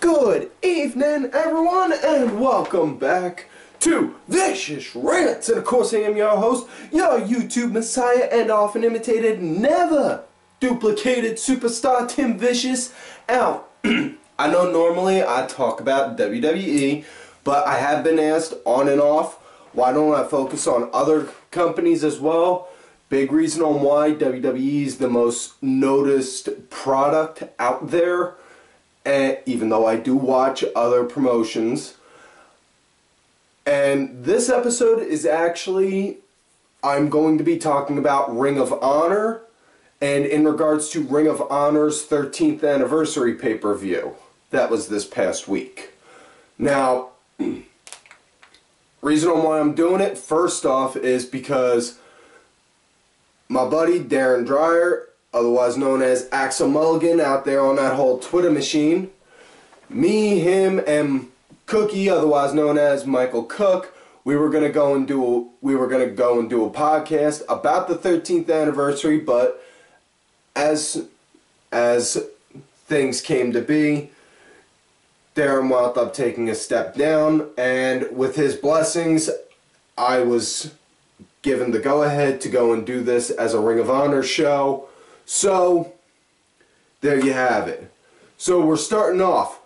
Good evening, everyone, and welcome back to Vicious Rants. And of course, I am your host, your YouTube messiah, and often imitated, never duplicated superstar Tim Vicious. Now, I know normally I talk about WWE, but I have been asked on and off, why don't I focus on other companies as well? Big reason on why WWE is the most noticed product out there. And even though I do watch other promotions. And this episode is actually, I'm going to be talking about Ring of Honor, and in regards to Ring of Honor's 13th anniversary pay-per-view. That was this past week. Now, reason on why I'm doing it, first off, is because my buddy Darren Dreyer, otherwise known as Axel Mulligan, out there on that whole Twitter machine. Me, him, and Cookie, otherwise known as Michael Cook, we were gonna go and do a podcast about the 13th anniversary, but as things came to be, Darren wound up taking a step down, and with his blessings, I was given the go-ahead to go and do this as a Ring of Honor show. So, there you have it. So we're starting off.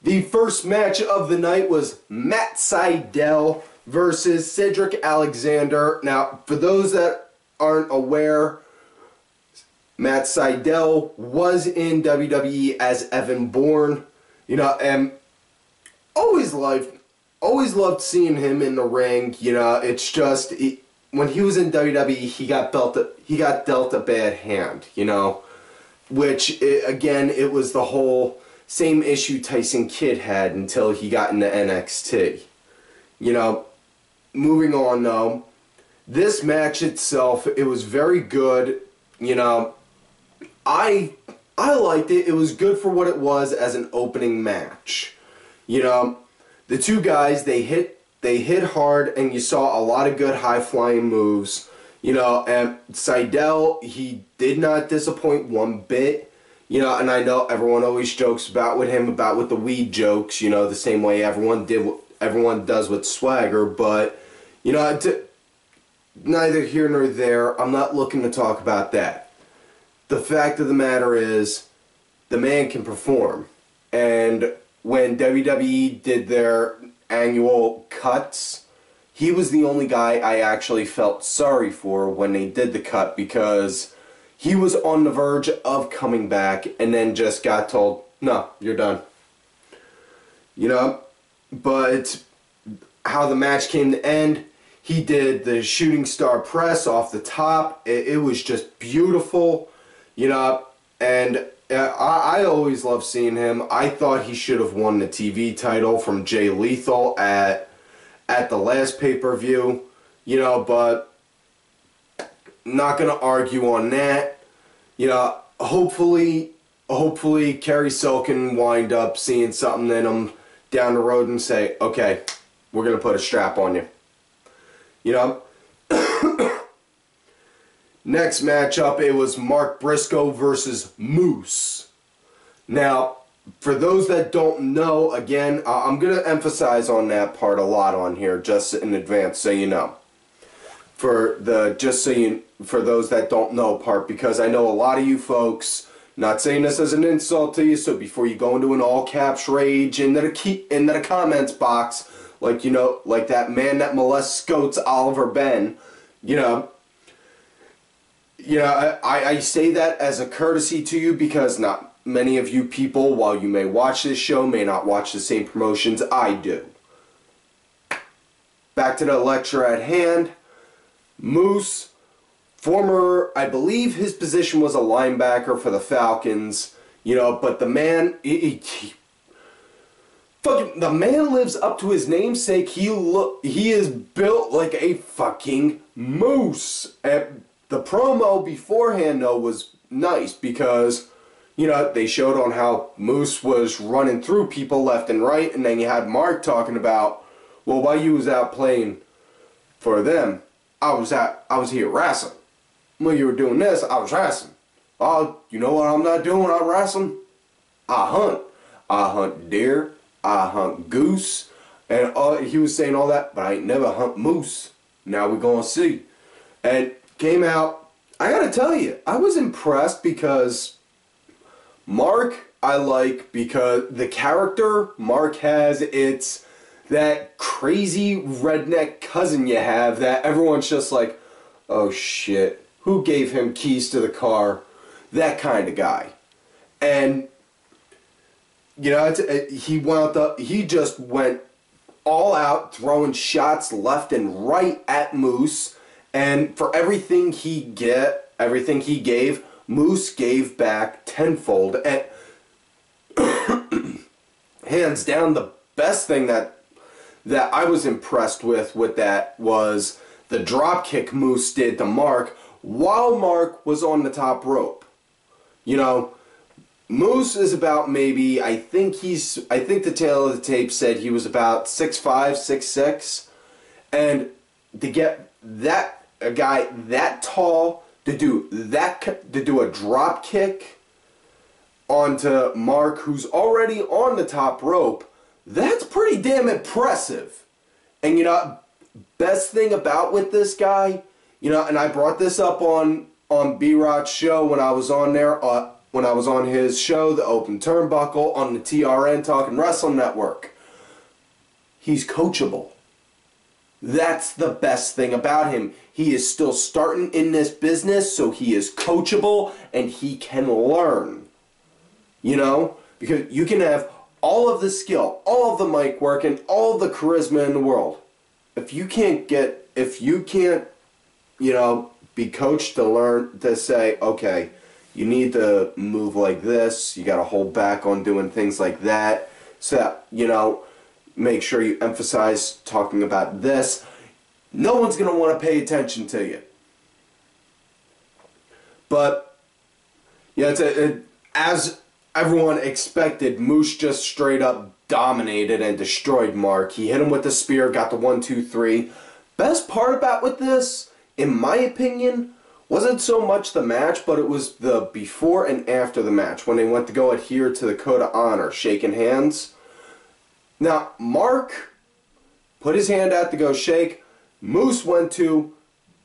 The first match of the night was Matt Sydal versus Cedric Alexander. Now, for those that aren't aware, Matt Sydal was in WWE as Evan Bourne. You know, and always loved seeing him in the ring. You know, it's just when he was in WWE, he got dealt a bad hand, you know, which, again, it was the whole same issue Tyson Kidd had until he got into NXT. You know, moving on, though, this match itself, it was very good. You know, I liked it. It was good for what it was as an opening match. You know, the two guys, they hit hard, and you saw a lot of good high-flying moves. You know, and Sydal, he did not disappoint one bit. You know, and I know everyone always jokes about with the weed jokes, you know, the same way everyone does with Swagger. But, you know, neither here nor there. I'm not looking to talk about that. The fact of the matter is, the man can perform. And when WWE did their annual cuts, he was the only guy I actually felt sorry for when they did the cut, because he was on the verge of coming back and then just got told, no, you're done. You know, but how the match came to end, he did the shooting star press off the top. It was just beautiful, you know, and I always love seeing him. I thought he should have won the TV title from Jay Lethal at the last pay-per-view, you know, but not going to argue on that. You know, hopefully Kerry Silk can wind up seeing something in him down the road and say, okay, we're going to put a strap on you. You know? Next matchup, it was Mark Briscoe versus Moose. Now, for those that don't know, again, I'm going to emphasize on that part a lot on here, just in advance, so you know. For those that don't know part, because I know a lot of you folks, not saying this as an insult to you, so before you go into an all caps rage into the comments box, like, you know, like that man that molests Scots, Oliver Ben, you know, I say that as a courtesy to you, because not many of you people, while you may watch this show, may not watch the same promotions I do. Back to the lecture at hand. Moose, former, I believe his position was a linebacker for the Falcons, you know, but the man, the man lives up to his namesake. He is built like a fucking moose. And the promo beforehand, though, was nice because, you know, they showed on how Moose was running through people left and right, and then you had Mark talking about, well, while you was out playing for them, I was here wrestling. When you were doing this, I was wrestling. Oh, you know what I'm not doing when I'm wrestling? I hunt. I hunt deer, I hunt goose, and he was saying all that, but I ain't never hunt moose. Now we gonna see. And came out, I gotta tell you, I was impressed because Mark, I like because the character Mark has, it's that crazy redneck cousin you have that everyone's just like, oh shit, who gave him keys to the car? That kind of guy. And, you know, he just went all out, throwing shots left and right at Moose. And for everything he gave, Moose gave back tenfold. And hands down, the best thing that I was impressed with that was the drop kick Moose did to Mark while Mark was on the top rope. You know, Moose is about maybe, I think the tail of the tape said he was about 6'5", 6'6", and to get a guy that tall to do a drop kick onto Mark, who's already on the top rope, that's pretty damn impressive. And you know, best thing about with this guy, you know, and I brought this up on B-Rot's show when I was on there, when I was on his show, The Open Turnbuckle, on the TRN Talking Wrestling Network. He's coachable. That's the best thing about him. He is still starting in this business, so he is coachable and he can learn. You know? Because you can have all of the skill, all of the mic work, and all of the charisma in the world. If you can't, you know, be coached to learn to say, okay, you need to move like this, you got to hold back on doing things like that, so, you know, make sure you emphasize talking about this, no one's going to want to pay attention to you. But, yeah, as everyone expected, Moose just straight up dominated and destroyed Mark. He hit him with the spear, got the 1, 2, 3. Best part about with this, in my opinion, wasn't so much the match, but it was the before and after the match, when they went to go adhere to the code of honor, shaking hands. Now, Mark put his hand out to go shake. Moose went to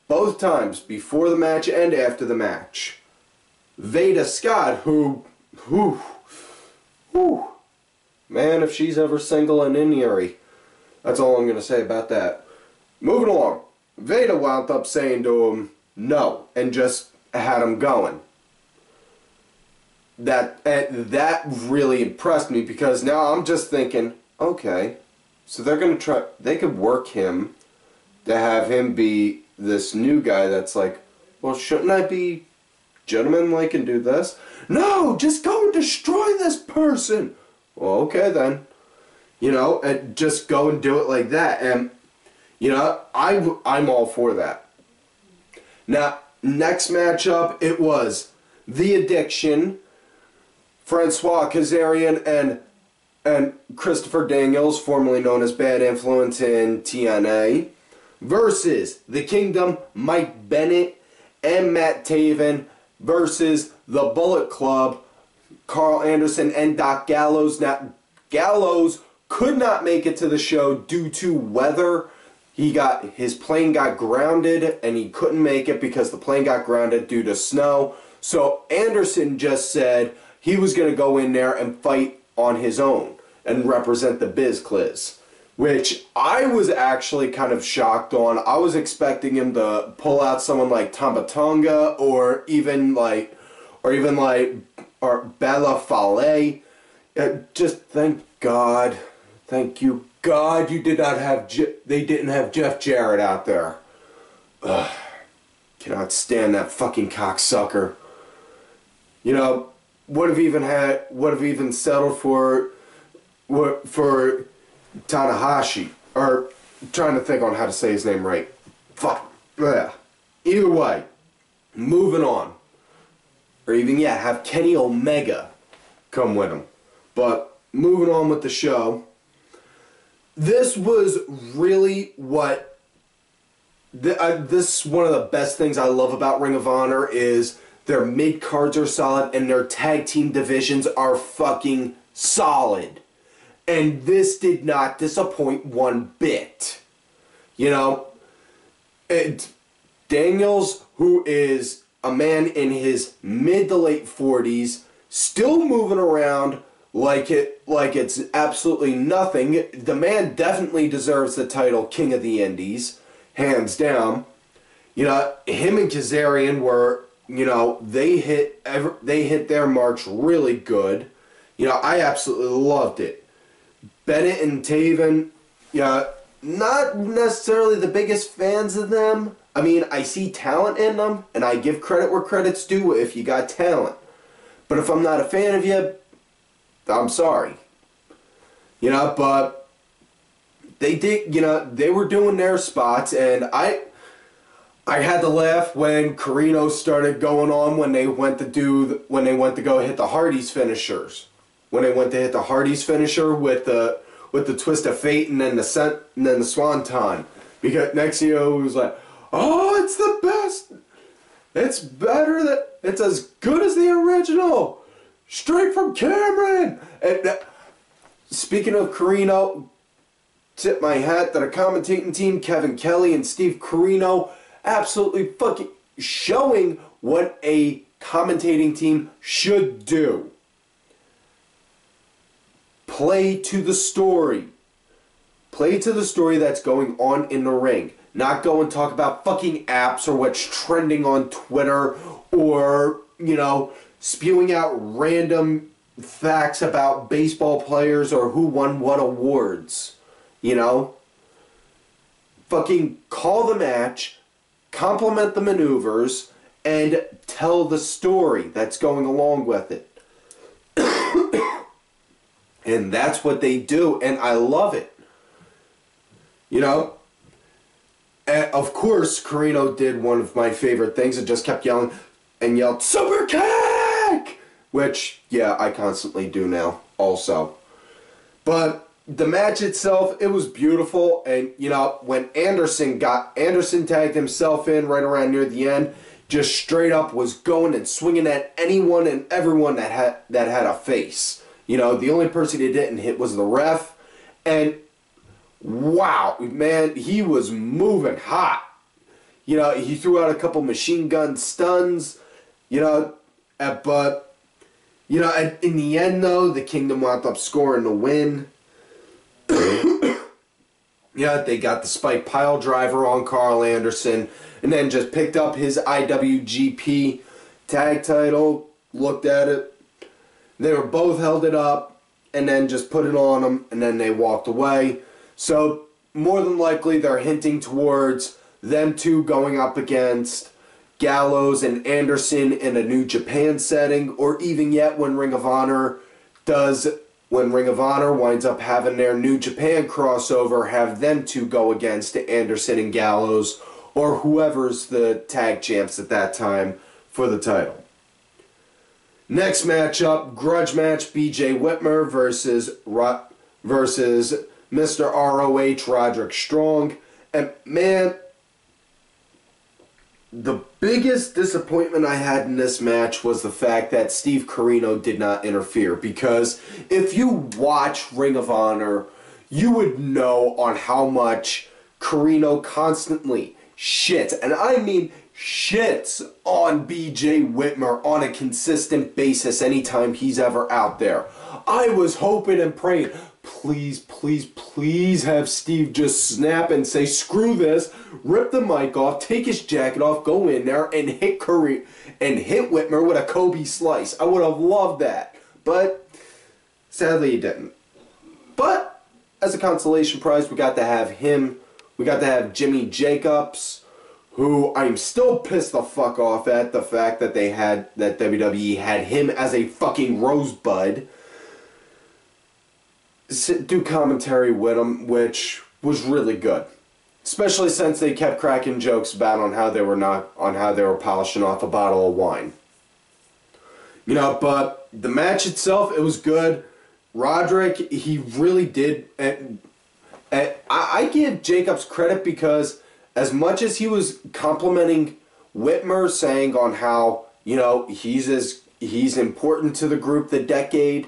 both times, before the match and after the match. Veda Scott, who, man, if she's ever single and in Erie, that's all I'm going to say about that. Moving along, Veda wound up saying to him, no, and just had him going. That really impressed me, because now I'm just thinking, okay, so they're going to try, they could work him to have him be this new guy that's like, well, shouldn't I be gentlemanlike and do this? No, just go and destroy this person. Well, okay then. You know, and just go and do it like that. And, you know, I'm all for that. Now, next matchup, it was The Addiction, Francois Kazarian and Christopher Daniels, formerly known as Bad Influence in TNA, versus The Kingdom, Mike Bennett, and Matt Taven, versus The Bullet Club, Carl Anderson and Doc Gallows. Now, Gallows could not make it to the show due to weather. His plane got grounded, and he couldn't make it because the plane got grounded due to snow. So Anderson just said he was going to go in there and fight on his own and represent the Biz Cliz, which I was actually kind of shocked on. I was expecting him to pull out someone like Tama Tonga or even like Bella Fale. Just thank God. Thank you, God, you did not have. They didn't have Jeff Jarrett out there. Ugh, cannot stand that fucking cocksucker. You know, would have even settled for Tanahashi, or trying to think on how to say his name right. Fuck. Yeah. Either way, moving on, or even have Kenny Omega come with him. But moving on with the show. This was really what... this is one of the best things I love about Ring of Honor is their mid-cards are solid and their tag team divisions are fucking solid. And this did not disappoint one bit. You know, Daniels, who is a man in his mid to late 40s, still moving around like it's absolutely nothing. The man definitely deserves the title King of the Indies, hands down. You know, him and Kazarian were, you know, they hit their marks really good. You know, I absolutely loved it. Bennett and Taven, yeah, not necessarily the biggest fans of them. I mean, I see talent in them, and I give credit where credit's due if you got talent. But if I'm not a fan of you, I'm sorry. You know, but they did, you know, they were doing their spots, and I had to laugh when Corino started going on when they went to go hit the Hardy's finishers. When they went to hit the Hardy's finisher with the twist of fate and then the swanton. Because next thing you know, it was like, oh, it's the best. It's better than, it's as good as the original. Straight from Cameron. And speaking of Corino, tip my hat to the commentating team, Kevin Kelly and Steve Corino, absolutely fucking showing what a commentating team should do. Play to the story. Play to the story that's going on in the ring. Not go and talk about fucking apps or what's trending on Twitter or, you know, spewing out random facts about baseball players or who won what awards. You know? Fucking call the match, compliment the maneuvers, and tell the story that's going along with it. And that's what they do, and I love it. You know? And of course, Corino did one of my favorite things and just kept yelling and yelled, Super Kick! Which, yeah, I constantly do now, also. But the match itself, it was beautiful, and, you know, when Anderson tagged himself in right around near the end, just straight up was going and swinging at anyone and everyone that had a face. You know, the only person he didn't hit was the ref. And, wow, man, he was moving hot. You know, he threw out a couple machine gun stuns. You know, but, you know, in the end, though, the Kingdom wound up scoring the win. Yeah, they got the spike pile driver on Carl Anderson. And then just picked up his IWGP tag title, looked at it. They were both held it up, and then just put it on them, and then they walked away. So, more than likely, they're hinting towards them two going up against Gallows and Anderson in a New Japan setting, or even yet when Ring of Honor winds up having their New Japan crossover, have them two go against Anderson and Gallows, or whoever's the tag champs at that time for the title. Next matchup, grudge match, BJ Whitmer versus Mr. ROH Roderick Strong. And man, the biggest disappointment I had in this match was the fact that Steve Corino did not interfere. Because if you watch Ring of Honor, you would know on how much Corino constantly shits, and I mean shits, on BJ Whitmer on a consistent basis anytime he's ever out there. I was hoping and praying, please, please, please have Steve just snap and say, screw this, rip the mic off, take his jacket off, go in there and hit Whitmer with a Kobe slice. I would have loved that, but sadly he didn't. But as a consolation prize, we got to have Jimmy Jacobs, who I'm still pissed the fuck off at the fact that that WWE had him as a fucking rosebud, do commentary with him, which was really good. Especially since they kept cracking jokes about on how they were polishing off a bottle of wine. You know, but the match itself, it was good. Roderick, he really did, and I give Jacobs credit because as much as he was complimenting Whitmer, saying on how, you know, he's important to the group, the Decade,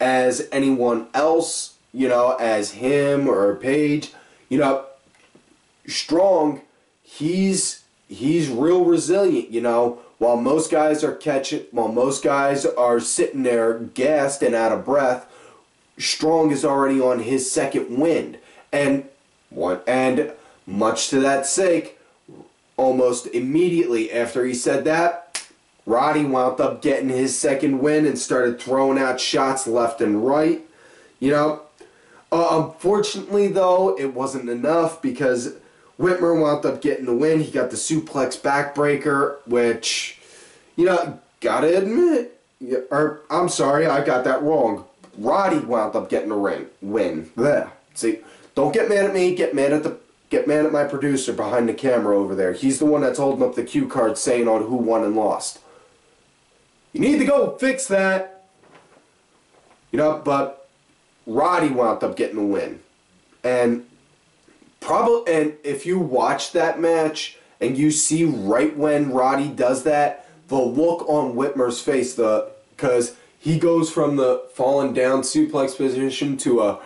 as anyone else, you know, as him or Paige. You know, Strong, he's real resilient, you know. While most guys are sitting there gassed and out of breath, Strong is already on his second wind. And much to that sake, almost immediately after he said that, Roddy wound up getting his second win and started throwing out shots left and right. You know, unfortunately though, it wasn't enough because Whitmer wound up getting the win. He got the suplex backbreaker, which, you know, gotta admit, I'm sorry, I got that wrong. Roddy wound up getting a win. There. See, don't get mad at me. Get mad at my producer behind the camera over there. He's the one that's holding up the cue card saying on who won and lost. You need to go fix that. You know, but Roddy wound up getting a win. And if you watch that match and you see right when Roddy does that, the look on Whitmer's face, because he goes from the falling down suplex position to a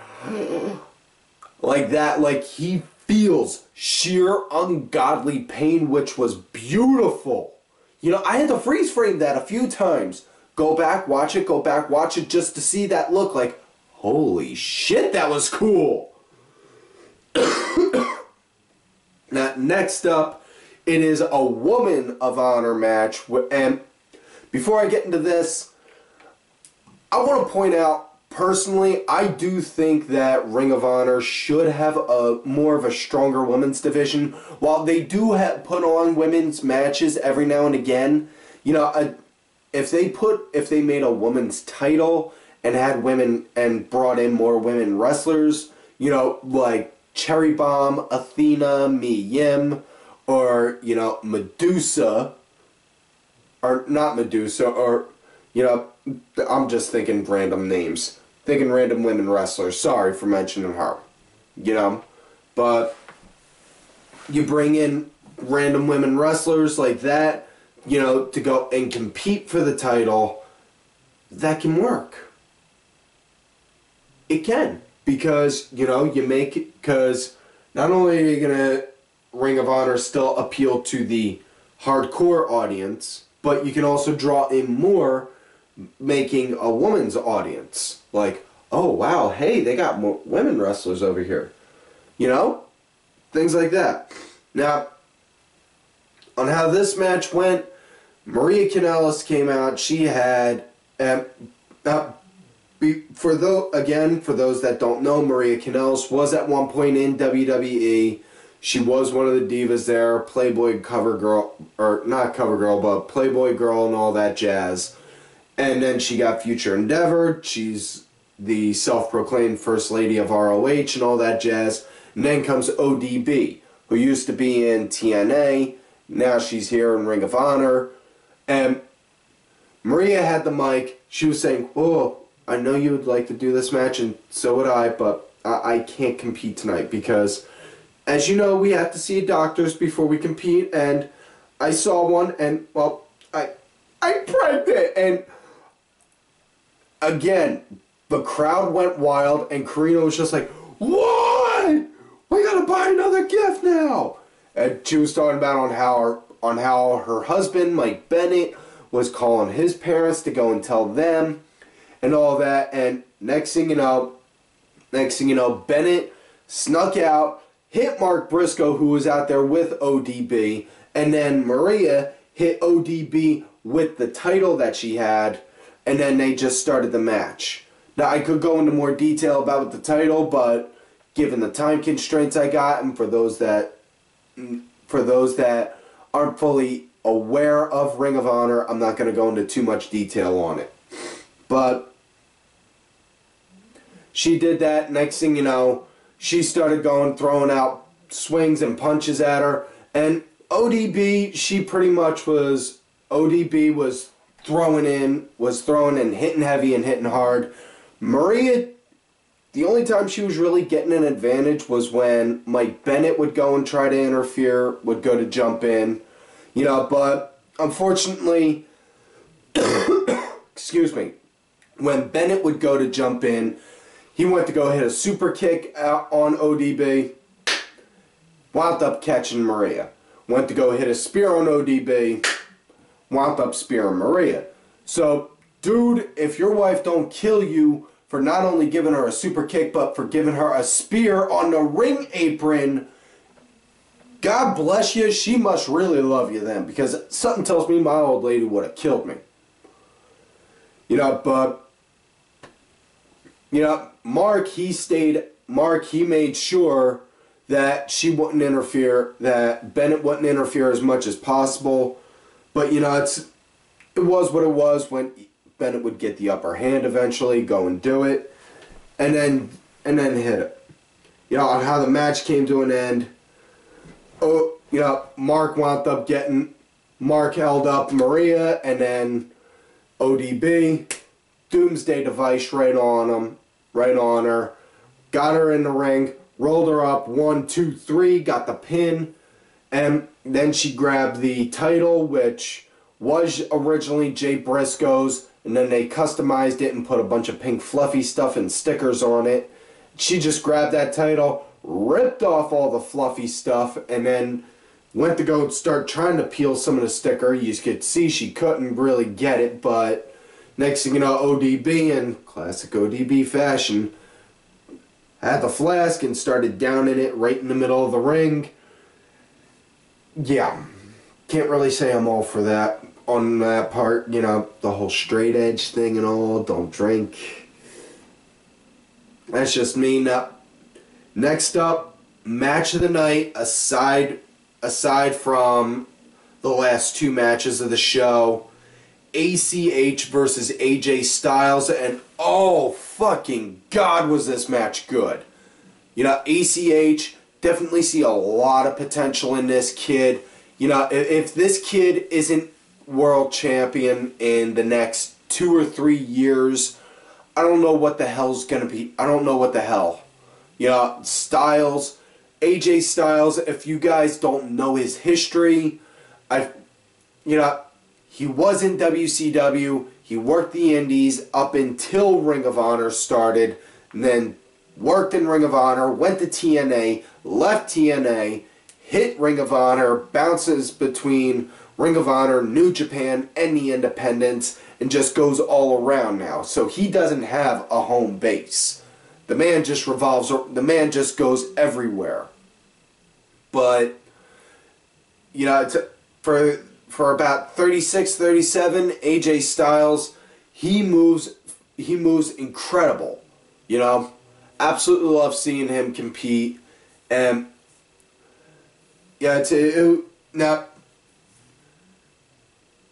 like that, like he feels sheer ungodly pain, which was beautiful. You know, I had to freeze frame that a few times. Go back, watch it just to see that look like, holy shit, that was cool. Now, next up, it is a Woman of Honor match. And before I get into this, I want to point out, personally, I do think that Ring of Honor should have more of a stronger women's division. While they do put on women's matches every now and again, you know, if they made a women's title and had women and brought in more women wrestlers, you know, like Cherry Bomb, Athena, Mi Yim, or, you know, Medusa, or not Medusa, or, you know, I'm just thinking random names. Thinking random women wrestlers. Sorry for mentioning her. You know, but you bring in random women wrestlers like that, you know, to go and compete for the title, that can work. It can. Because, you know, because not only are you going to, Ring of Honor still appeal to the hardcore audience, but you can also draw in more, making a woman's audience. Like, oh wow, hey, they got more women wrestlers over here. You know? Things like that. Now, on how this match went, Maria Kanellis came out. She had, for those that don't know, Maria Kanellis was at one point in WWE. She was one of the divas there, Playboy cover girl, or not cover girl, but Playboy girl and all that jazz. And then she got Future Endeavor. She's the self-proclaimed First Lady of ROH and all that jazz. And then comes ODB, who used to be in TNA. Now she's here in Ring of Honor. And Maria had the mic. She was saying, oh, I know you would like to do this match, and so would I, but I can't compete tonight because, as you know, we have to see doctors before we compete, and I saw one, and, well, I'm pregnant, and again, the crowd went wild, and Karina was just like, what? We gotta buy another gift now! And she was talking about on how her husband, Mike Bennett, was calling his parents to go and tell them, and all that, and next thing you know, Bennett snuck out, hit Mark Briscoe, who was out there with ODB, and then Maria hit ODB with the title that she had, and then they just started the match. Now, I could go into more detail about the title, but given the time constraints I got, and for those that aren't fully aware of Ring of Honor, I'm not going to go into too much detail on it. But she did that. Next thing you know, she started throwing out swings and punches at her. And ODB, ODB was throwing in, hitting heavy and hitting hard. Maria, the only time she was really getting an advantage was when Mike Bennett would go and try to interfere, would go to jump in. You know, but unfortunately, excuse me, when Bennett would go to jump in, he went to go hit a super kick out on ODB, wound up catching Maria. Went to go hit a spear on ODB, wound up spearing Maria. So, dude, if your wife don't kill you for not only giving her a super kick, but for giving her a spear on the ring apron, God bless you, she must really love you then, because something tells me my old lady would have killed me. You know, but, you know, Mark, he made sure that she wouldn't interfere, that Bennett wouldn't interfere as much as possible. But, you know, it was what it was. When Bennett would get the upper hand eventually, go and do it, and then hit it. You know, on how the match came to an end. Oh, you know, Mark held up Maria, and then ODB, Doomsday Device right on her, got her in the ring, rolled her up, 1, 2, 3, got the pin, and then she grabbed the title, which was originally Jay Briscoe's, and then they customized it and put a bunch of pink fluffy stuff and stickers on it. She just grabbed that title, ripped off all the fluffy stuff, and then went to go start trying to peel some of the sticker. You could see she couldn't really get it, but next thing you know, ODB, in classic ODB fashion, had the flask and started downing it right in the middle of the ring. Yeah, can't really say I'm all for that on that part. You know, the whole straight edge thing and all, don't drink. That's just me. Now, next up, match of the night, aside from the last 2 matches of the show, ACH versus AJ Styles, and oh fucking God, was this match good. You know, ACH, definitely see a lot of potential in this kid. You know, if this kid isn't world champion in the next 2 or 3 years, I don't know what the hell's gonna be. I don't know what the hell. You know, Styles, AJ Styles, if you guys don't know his history, he was in WCW, he worked the Indies up until Ring of Honor started, and then worked in Ring of Honor, went to TNA, left TNA, hit Ring of Honor, bounces between Ring of Honor, New Japan, and the Independents, and just goes all around now. So he doesn't have a home base. The man just revolves, the man just goes everywhere. But, you know, for about 36, 37, AJ Styles, he moves incredible. You know, absolutely love seeing him compete. And yeah, now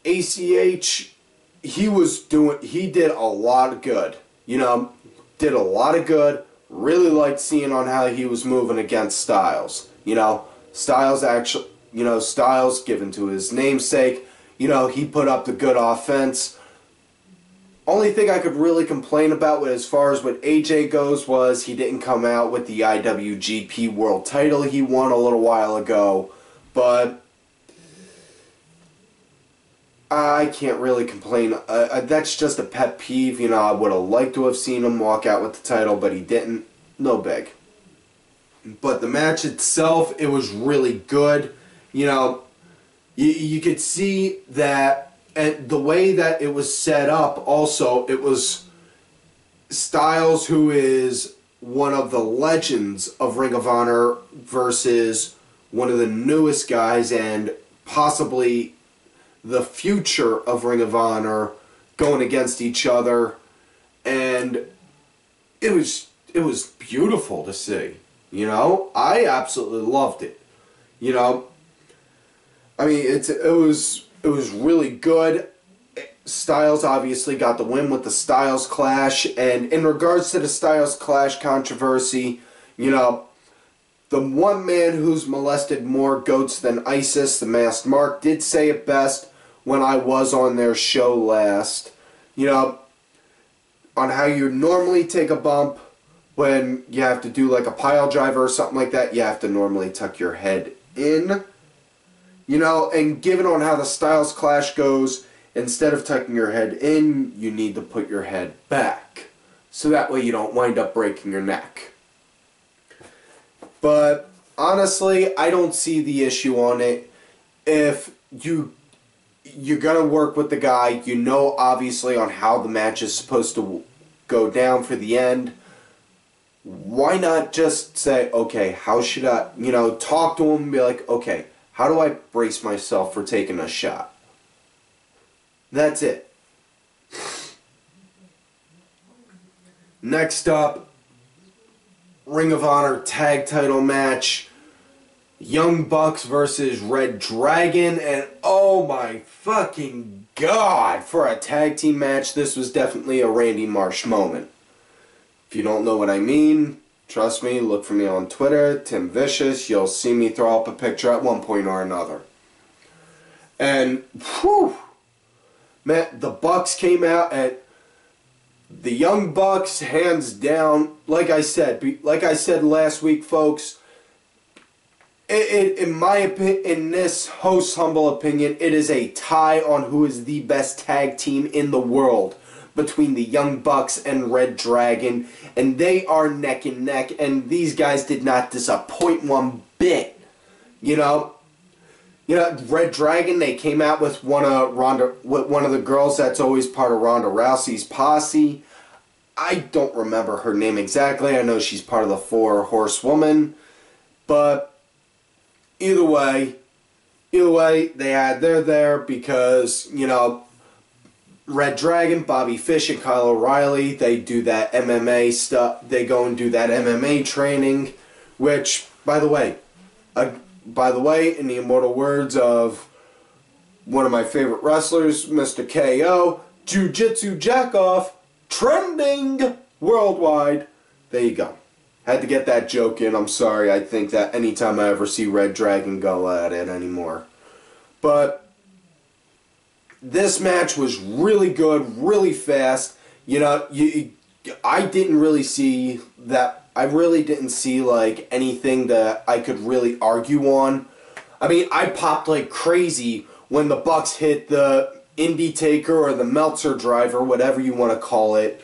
ACH, he did a lot of good. You know, did a lot of good. Really liked seeing on how he was moving against Styles. You know, Styles actually, you know, Styles, given to his namesake, you know, he put up the good offense. Only thing I could really complain about as far as what AJ goes was he didn't come out with the IWGP World title he won a little while ago. But I can't really complain. That's just a pet peeve. You know, I would have liked to have seen him walk out with the title, but he didn't. No big. But the match itself, it was really good. You know, you could see that, and the way that it was set up also, it was Styles, who is one of the legends of Ring of Honor, versus one of the newest guys and possibly the future of Ring of Honor, going against each other. And it was beautiful to see. You know, I absolutely loved it. You know, I mean, it was really good. Styles obviously got the win with the Styles Clash, and in regards to the Styles Clash controversy, you know, the one man who's molested more goats than ISIS, the Masked Mark, did say it best when I was on their show last. You know, on how you normally take a bump when you have to do like a pile driver or something like that, you have to normally tuck your head in. You know, and given on how the Styles Clash goes, instead of tucking your head in, you need to put your head back. So that way you don't wind up breaking your neck. But honestly, I don't see the issue on it. If you're going to work with the guy, you know obviously on how the match is supposed to go down for the end, why not just say, okay, how should I, talk to him and be like, okay, how do I brace myself for taking a shot? That's it. Next up, Ring of Honor tag title match. Young Bucks versus Red Dragon, and oh my fucking god, for a tag team match, this was definitely a Randy Marsh moment. If you don't know what I mean, trust me, look for me on Twitter, Tim Vicious, you'll see me throw up a picture at one point or another. And, whew, man, the Bucks came out, and the Young Bucks, hands down, like I said last week, folks, in my opinion, in this host's humble opinion, it is a tie on who is the best tag team in the world between the Young Bucks and Red Dragon, and they are neck and neck, and these guys did not disappoint one bit. Red Dragon, they came out with one of the girls that's always part of Ronda Rousey's posse. I don't remember her name exactly. I know she's part of the Four Horsewoman, but Either way, they're there because, Red Dragon, Bobby Fish, and Kyle O'Reilly, they do that MMA stuff. They go and do that MMA training, which, by the way, in the immortal words of one of my favorite wrestlers, Mr. KO, Jiu-Jitsu Jackoff, trending worldwide. There you go. Had to get that joke in. I'm sorry. I think that anytime I ever see Red Dragon go at it anymore. But this match was really good, really fast. I didn't really see that. I really didn't see like anything that I could really argue on. I mean, I popped like crazy when the Bucks hit the Indie Taker or the Meltzer Driver, whatever you want to call it,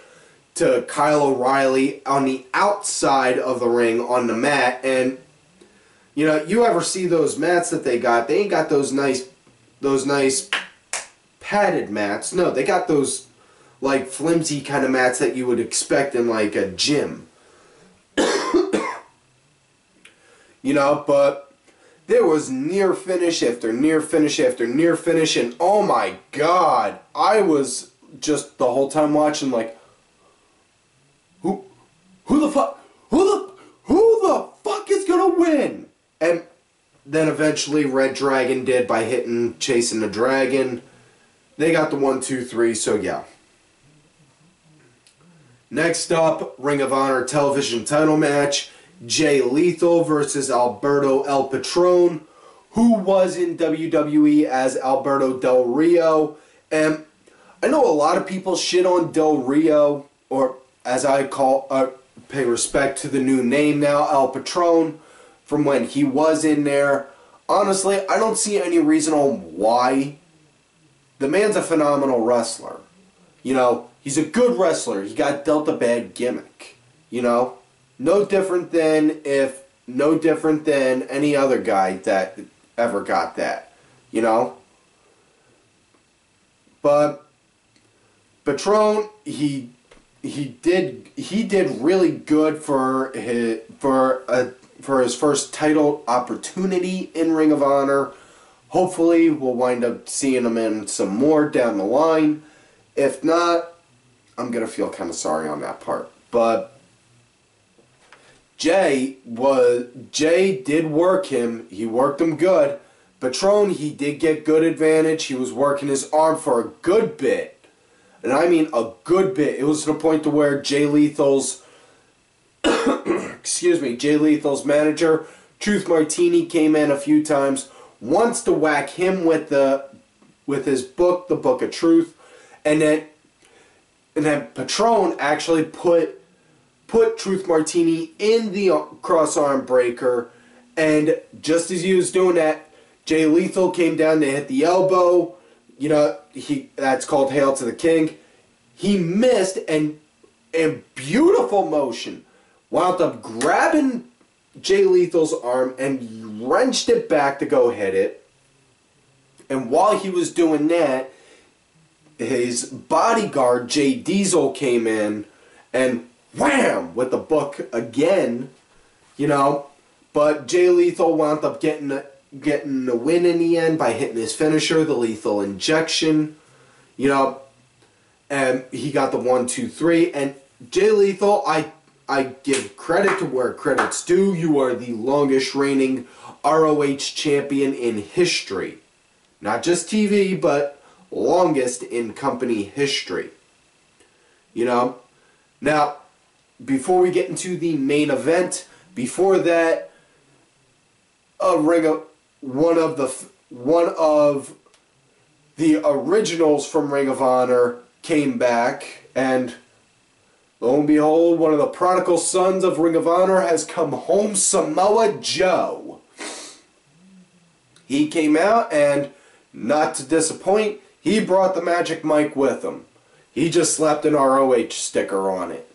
to Kyle O'Reilly on the outside of the ring on the mat. And you ever see those mats that they got? They ain't got those nice padded mats. No, they got those like flimsy kind of mats that you would expect in like a gym. But there was near finish after near finish after near finish, and oh my god, I was just the whole time watching like, who the fuck is gonna win? And then eventually Red Dragon did by chasing the dragon. They got the 1, 2, 3, so yeah. Next up, Ring of Honor television title match. Jay Lethal versus Alberto El Patron, who was in WWE as Alberto Del Rio. And I know a lot of people shit on Del Rio, or as I pay respect to the new name now, El Patron, from when he was in there. Honestly, I don't see any reason on why. The man's a phenomenal wrestler. He's a good wrestler. He got dealt a bad gimmick. No different than any other guy that ever got that. But Patron, he did really good for his first title opportunity in Ring of Honor. Hopefully, we'll wind up seeing him in some more down the line. If not, I'm gonna feel kind of sorry on that part. But Jay did work him. He worked him good. Patron, he did get good advantage. He was working his arm for a good bit. And I mean a good bit. It was to the point to where Jay Lethal's Jay Lethal's manager, Truth Martini, came in a few times, wants to whack him with his book, The Book of Truth, and then Patron actually put Truth Martini in the cross-arm breaker, and just as he was doing that, Jay Lethal came down to hit the elbow. that's called Hail to the King. He missed, and in beautiful motion, wound up grabbing Jay Lethal's arm and wrenched it back to go hit it. And while he was doing that, his bodyguard, Jay Diesel, came in and wham! With the book again, But Jay Lethal wound up getting the win in the end by hitting his finisher, the Lethal Injection, and he got the 1, 2, 3. And Jay Lethal, I give credit to where credit's due. You are the longest reigning ROH champion in history. Not just TV, but longest in company history. Now, before we get into the main event, before that, one of the originals from Ring of Honor came back, and lo and behold, one of the prodigal sons of Ring of Honor has come home, Samoa Joe. He came out, and not to disappoint, he brought the Magic Mike with him. He just slapped an ROH sticker on it.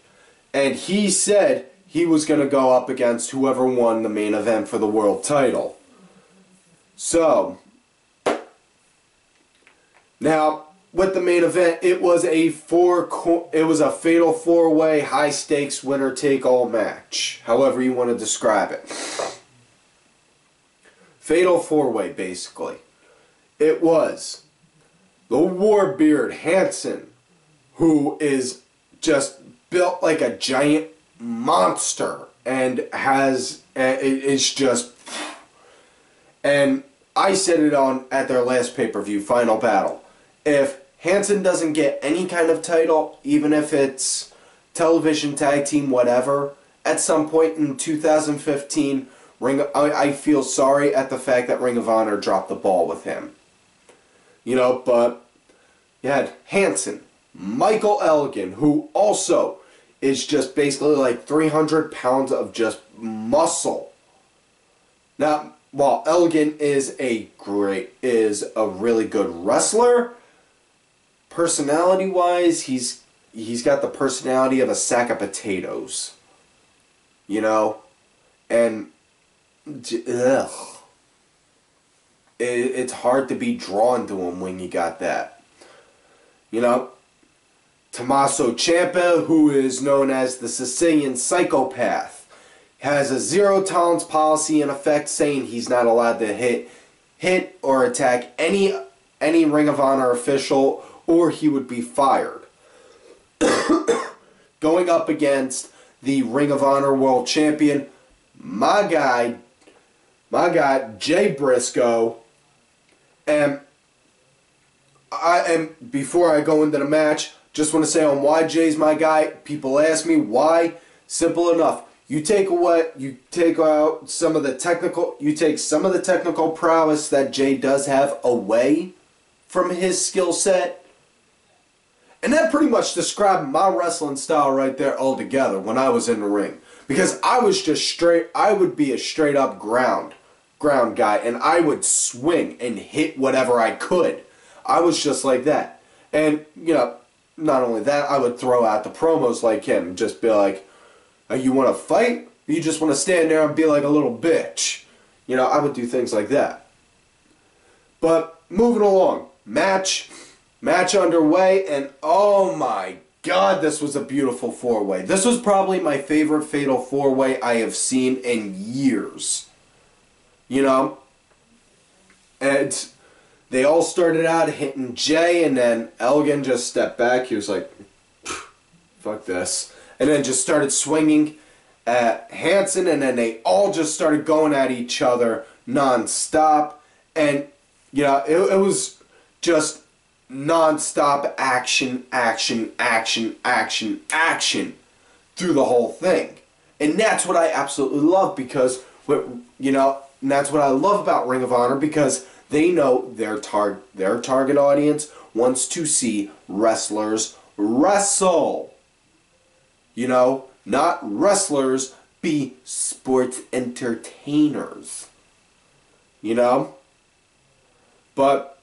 And he said he was going to go up against whoever won the main event for the world title. So, now, with the main event, it was a fatal four-way, high-stakes, winner-take-all match. However you want to describe it. Fatal four-way, basically. It was the Warbeard Hanson, who is just built like a giant monster and it's just, and I said it at their last pay-per-view, Final Battle. If Hanson doesn't get any kind of title, even if it's television, tag team, whatever, at some point in 2015, I feel sorry at the fact that Ring of Honor dropped the ball with him. But you had Hanson, Michael Elgin, who also is just basically like 300 pounds of just muscle. Now, while Elgin is a really good wrestler, personality-wise, he's got the personality of a sack of potatoes. And ugh. It's hard to be drawn to him when you got that. Tommaso Ciampa, who is known as the Sicilian Psychopath, has a zero-tolerance policy in effect saying he's not allowed to hit or attack any Ring of Honor official, or he would be fired. Going up against the Ring of Honor World Champion, my guy, Jay Briscoe. And before I go into the match, just want to say on why Jay's my guy. People ask me why. Simple enough. You take some of the technical prowess that Jay does have away from his skill set. And that pretty much described my wrestling style right there altogether when I was in the ring. Because I would be a straight up ground guy, and I would swing and hit whatever I could. I was just like that. And, not only that, I would throw out the promos like him, just be like, you want to fight? Or you just want to stand there and be like a little bitch? I would do things like that. But, moving along, match underway, and oh my God, this was a beautiful four-way. This was probably my favorite fatal four-way I have seen in years. And they all started out hitting Jay, and then Elgin just stepped back. He was like, fuck this. And then just started swinging at Hanson, and then they all just started going at each other non-stop. And, it was just non-stop action through the whole thing. And that's what I absolutely love, because, and that's what I love about Ring of Honor, because they know their target audience wants to see wrestlers wrestle. Not wrestlers be sports entertainers. But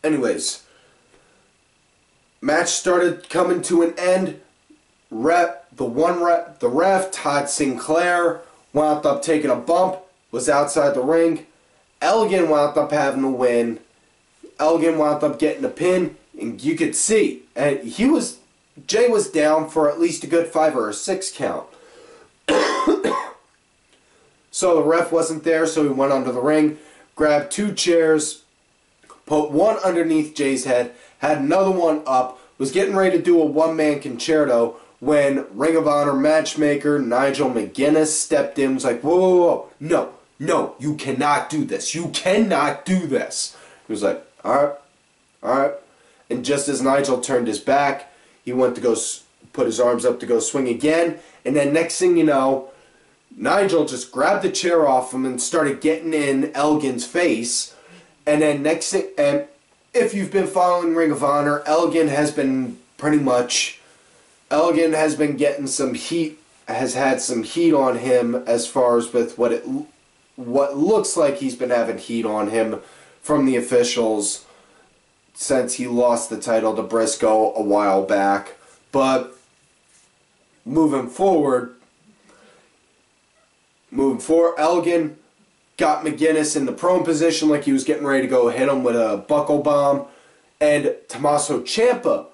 Anyways, match started coming to an end. The ref, Todd Sinclair, wound up taking a bump, was outside the ring. Elgin wound up having the win. Elgin wound up getting a pin, and you could see, and Jay was down for at least a good 5 or a 6 count. So the ref wasn't there, so he went under the ring, grabbed 2 chairs, put one underneath Jay's head, had another one up, was getting ready to do a one-man concerto when Ring of Honor matchmaker Nigel McGuinness stepped in and was like, whoa, whoa, whoa, no, you cannot do this. You cannot do this. He was like, all right. And just as Nigel turned his back, he went to go put his arms up to go swing again, and then next thing you know, Nigel just grabbed the chair off him and started getting in Elgin's face. And then next thing, and if you've been following Ring of Honor, Elgin has been getting some heat, has had some heat on him as far as with what looks like he's been having heat on him from the officials since he lost the title to Briscoe a while back. But moving forward, Elgin got McGuinness in the prone position like he was getting ready to go hit him with a buckle bomb. And Tommaso Ciampa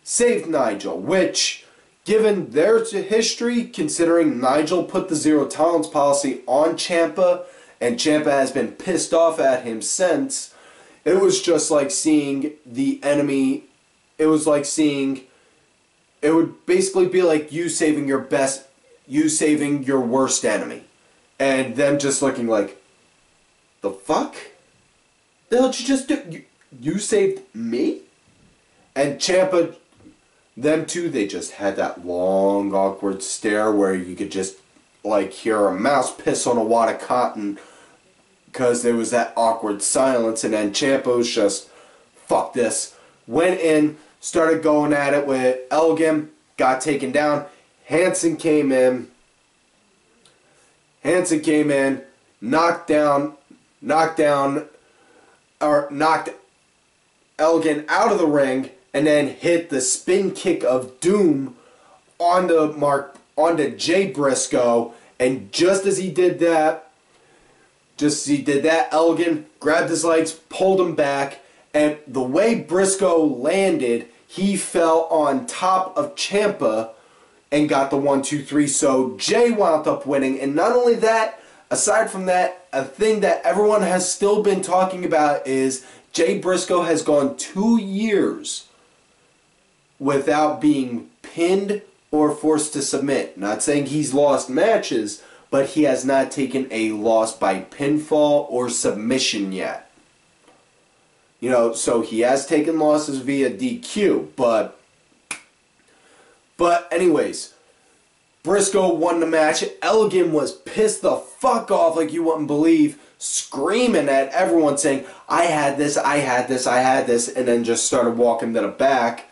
saved Nigel, which, given their history, considering Nigel put the zero tolerance policy on Ciampa, and Ciampa has been pissed off at him since, it was just like seeing the enemy. It was like seeing, it would basically be like you saving your worst enemy. And them just looking like, the fuck? The hell did you just do? You saved me? And Ciampa, them two, they just had that long, awkward stare where you could just, like, hear a mouse piss on a wad of cotton because there was that awkward silence. And then Ciampa was just, fuck this. Went in, started going at it with Elgin, got taken down. Hanson came in, knocked Elgin out of the ring, and then hit the spin kick of doom onto Jay Briscoe. And just as he did that, Elgin grabbed his legs, pulled him back, and the way Briscoe landed, he fell on top of Ciampa and got the 1-2-3. So Jay wound up winning. And not only that, aside from that, a thing that everyone has still been talking about is Jay Briscoe has gone 2 years without being pinned or forced to submit. Not saying he's lost matches, but he has not taken a loss by pinfall or submission yet. You know, so he has taken losses via DQ, but anyways, Briscoe won the match. Elgin was pissed the fuck off like you wouldn't believe, screaming at everyone saying, I had this, and then just started walking to the back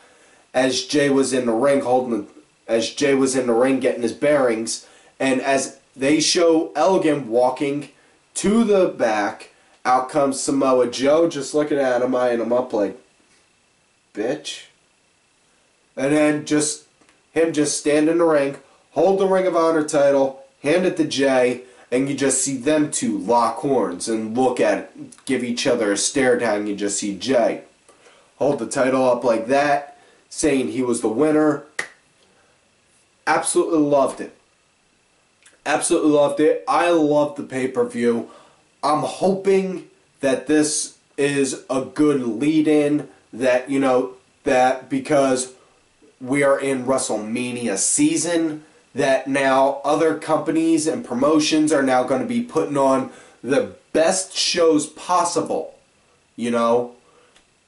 as Jay was in the ring getting his bearings. And as they show Elgin walking to the back, out comes Samoa Joe just looking at him, eyeing him up like, bitch. And then him just stand in the ring, hold the Ring of Honor title, hand it to Jay, and you just see them two lock horns and look at it, give each other a stare down. You just see Jay hold the title up like that, saying he was the winner. Absolutely loved it. Absolutely loved it. I loved the pay-per-view. I'm hoping that this is a good lead-in, that, you know, that because we are in WrestleMania season, that now other companies and promotions are now going to be putting on the best shows possible, you know,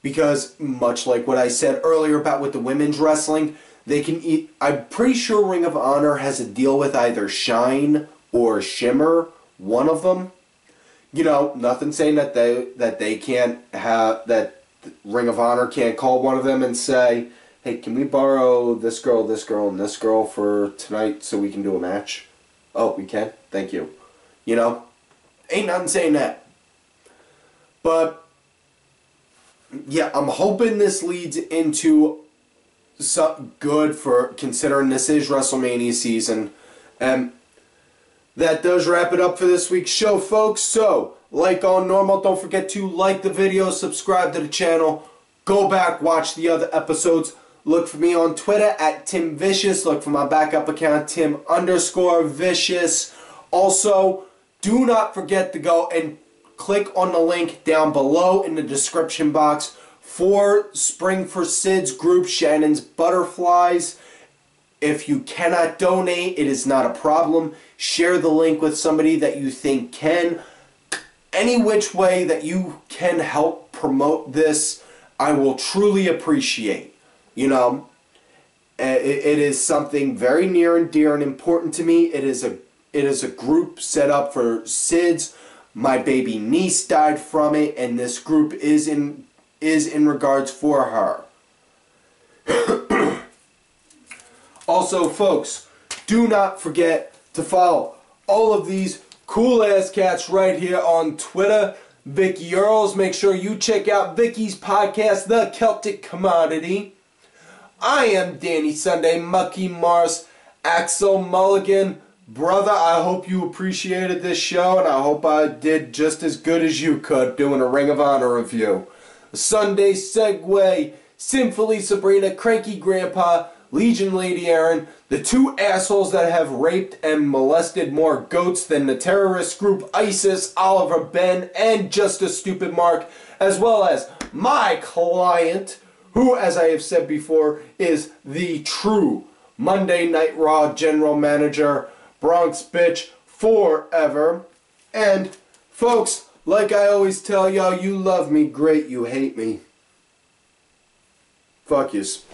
because much like what I said earlier about with the women's wrestling, they can eat. I'm pretty sure Ring of Honor has a deal with either Shine or Shimmer, one of them. You know, nothing saying that they can't have, that Ring of Honor can't call one of them and say, hey, can we borrow this girl, and this girl for tonight so we can do a match? Oh, we can? Thank you. You know? Ain't nothing saying that. But yeah, I'm hoping this leads into something good for considering this is WrestleMania season. And that does wrap it up for this week's show, folks. So, like all normal, don't forget to like the video, subscribe to the channel, go back, watch the other episodes. Look for me on Twitter at Tim Vicious. Look for my backup account, Tim_Vicious. Also, do not forget to go and click on the link down below in the description box for Spring for Sid's group, Shannon's Butterflies. If you cannot donate, it is not a problem. Share the link with somebody that you think can. Any which way that you can help promote this, I will truly appreciate. You know, it is something very near and dear and important to me. It is a group set up for SIDS. My baby niece died from it, and this group is in regards for her. Also, folks, do not forget to follow all of these cool-ass cats right here on Twitter. Vicky Earls, make sure you check out Vicky's podcast, The Celtic Commodity. I am Danny Sunday, Mucky Mars, Axel Mulligan. Brother, I hope you appreciated this show, and I hope I did just as good as you could doing a Ring of Honor review. Sunday Segway, Sinfully Sabrina, Cranky Grandpa, Legion Lady Aaron, the two assholes that have raped and molested more goats than the terrorist group ISIS, Oliver Ben, and Just a Stupid Mark, as well as my client, who, as I have said before, is the true Monday Night Raw General Manager, Bronx Bitch forever. And, folks, like I always tell y'all, you love me, great, you hate me. Fuck yous.